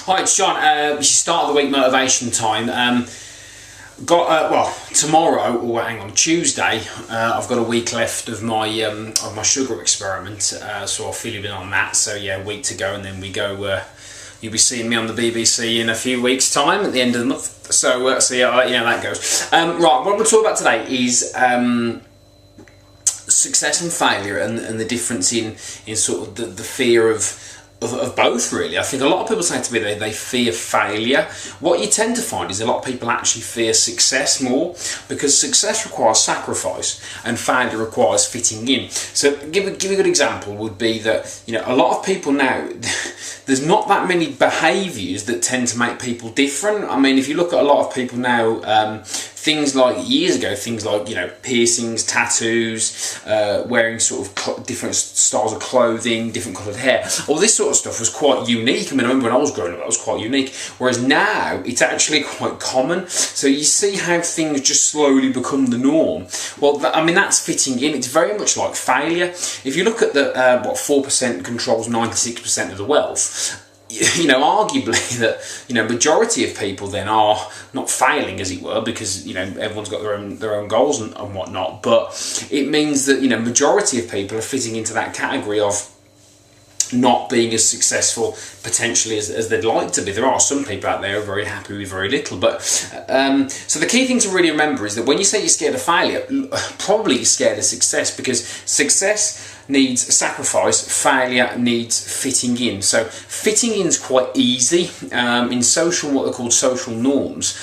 Hi, it's John. This is start of the week motivation time. Tomorrow, or hang on, Tuesday, I've got a week left of my sugar experiment, so I'll fill you in on that. So yeah, a week to go, and then we go. You'll be seeing me on the BBC in a few weeks' time at the end of the month. So yeah, I'll let you know how that goes. Right, what we'll talk about today is success and failure, and the difference in sort of the fear of both, really. I think a lot of people say to me they fear failure. What you tend to find is a lot of people actually fear success more, because success requires sacrifice and failure requires fitting in. So give a good example would be that, you know, a lot of people now, there's not that many behaviours that tend to make people different. I mean, if you look at a lot of people now, things like years ago, things like, you know, piercings, tattoos, wearing sort of different styles of clothing, different coloured hair, all this sort of stuff was quite unique. I mean, I remember when I was growing up, that was quite unique. Whereas now, it's actually quite common. So you see how things just slowly become the norm. Well, I mean, that's fitting in. It's very much like failure. If you look at the 4% controls 96% of the wealth, you know, arguably that, you know, majority of people then are not failing, as it were, because, you know, everyone's got their own goals and whatnot. But it means that, you know, majority of people are fitting into that category of not being as successful potentially as they'd like to be. There are some people out there who are very happy with very little. But so the key thing to really remember is that when you say you're scared of failure, probably you're scared of success, because success needs sacrifice, failure needs fitting in. So fitting in is quite easy in social, what are called social norms.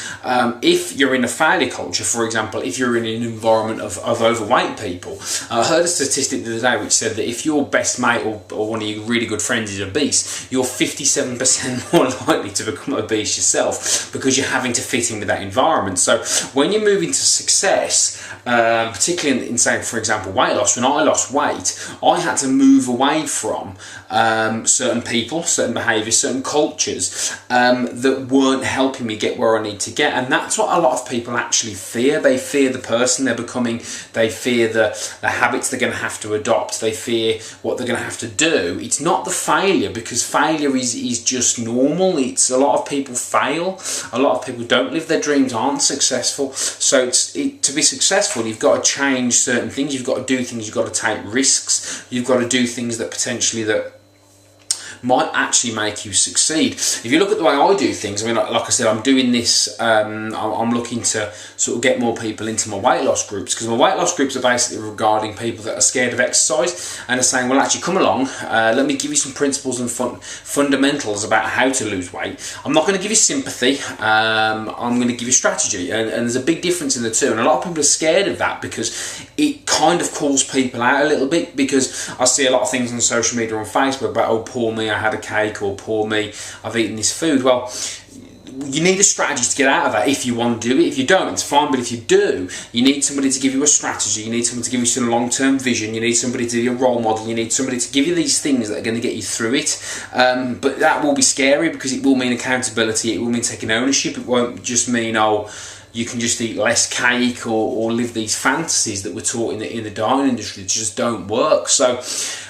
If you're in a failure culture, for example, if you're in an environment of overweight people, I heard a statistic the other day which said that if your best mate or one of your really good friends is obese, you're 57% more likely to become obese yourself, because you're having to fit in with that environment. So when you move into success, particularly in say, for example, weight loss, when I lost weight, I had to move away from certain people, certain behaviours, certain cultures that weren't helping me get where I need to get. And that's what a lot of people actually fear. They fear the person they're becoming. They fear the habits they're going to have to adopt. They fear what they're going to have to do. It's not the failure, because failure is just normal. It's a lot of people fail. A lot of people don't live their dreams, aren't successful. So to be successful, you've got to change certain things. You've got to do things. You've got to take risks. You've got to do things that potentially that might actually make you succeed. If you look at the way I do things, I mean, like I said, I'm doing this, I'm looking to sort of get more people into my weight loss groups, because my weight loss groups are basically regarding people that are scared of exercise and are saying, well, actually, come along, let me give you some principles and fundamentals about how to lose weight. I'm not going to give you sympathy, I'm going to give you strategy, and there's a big difference in the two, and a lot of people are scared of that because it kind of calls people out a little bit, because I see a lot of things on social media, on Facebook, about, oh, poor me, I had a cake, or poor me, I've eaten this food. Well, you need a strategy to get out of that if you want to do it. If you don't, it's fine, but if you do, you need somebody to give you a strategy, you need someone to give you some long-term vision, you need somebody to be a role model, you need somebody to give you these things that are going to get you through it. But that will be scary, because it will mean accountability, it will mean taking ownership, it won't just mean, oh, you can just eat less cake or live these fantasies that we're taught in the dining industry that just don't work. So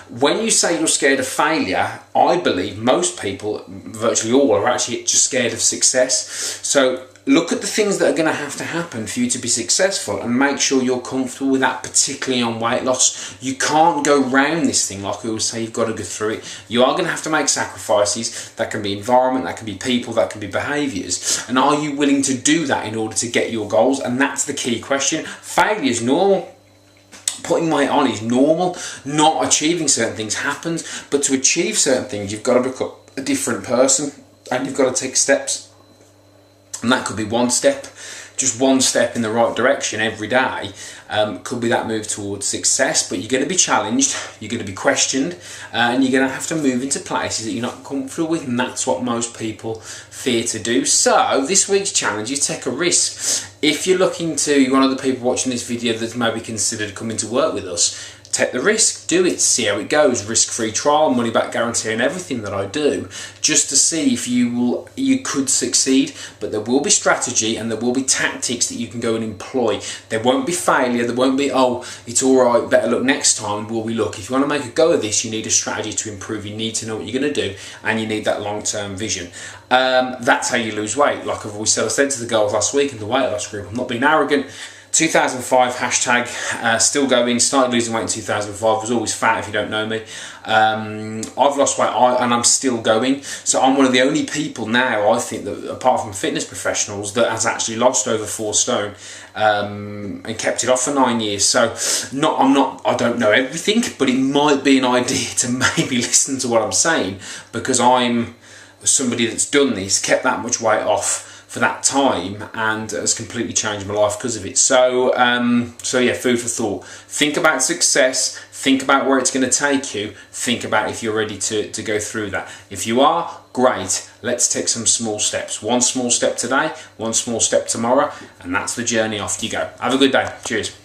when you say you're scared of failure, I believe most people, virtually all, are actually just scared of success. So look at the things that are going to have to happen for you to be successful, and make sure you're comfortable with that, particularly on weight loss. You can't go round this thing. Like I always say, you've got to go through it. You are going to have to make sacrifices. That can be environment, that can be people, that can be behaviours. And are you willing to do that in order to get your goals? And that's the key question. Failure is normal. Putting weight on is normal. Not achieving certain things happens. But to achieve certain things, you've got to become a different person, and you've got to take steps. And that could be one step, just one step in the right direction every day. Could be that move towards success, but you're going to be challenged, you're going to be questioned, and you're going to have to move into places that you're not comfortable with, and that's what most people fear to do. So this week's challenge is take a risk. If you're looking to, you're one of the people watching this video that's maybe considered coming to work with us, take the risk, do it, see how it goes, risk-free trial, money back guarantee and everything that I do, just to see if you could succeed. But there will be strategy and there will be tactics that you can go and employ. There won't be failure, there won't be, oh, it's all right, better look next time. Will we look? If you want to make a go of this, you need a strategy to improve, you need to know what you're going to do, and you need that long-term vision. That's how you lose weight. Like I've always said, I said to the girls last week in the weight loss group, I'm not being arrogant. 2005 hashtag, still going, started losing weight in 2005, was always fat if you don't know me. I've lost weight and I'm still going, so I'm one of the only people now, I think, that apart from fitness professionals, that has actually lost over 4 stone and kept it off for 9 years. So I don't know everything, but it might be an idea to maybe listen to what I'm saying, because I'm somebody that's done this, kept that much weight off for that time, and has completely changed my life because of it. So yeah, food for thought. Think about success, think about where it's going to take you, think about if you're ready to go through that. If you are, great, let's take some small steps. One small step today, one small step tomorrow, and that's the journey. Off you go. Have a good day. Cheers.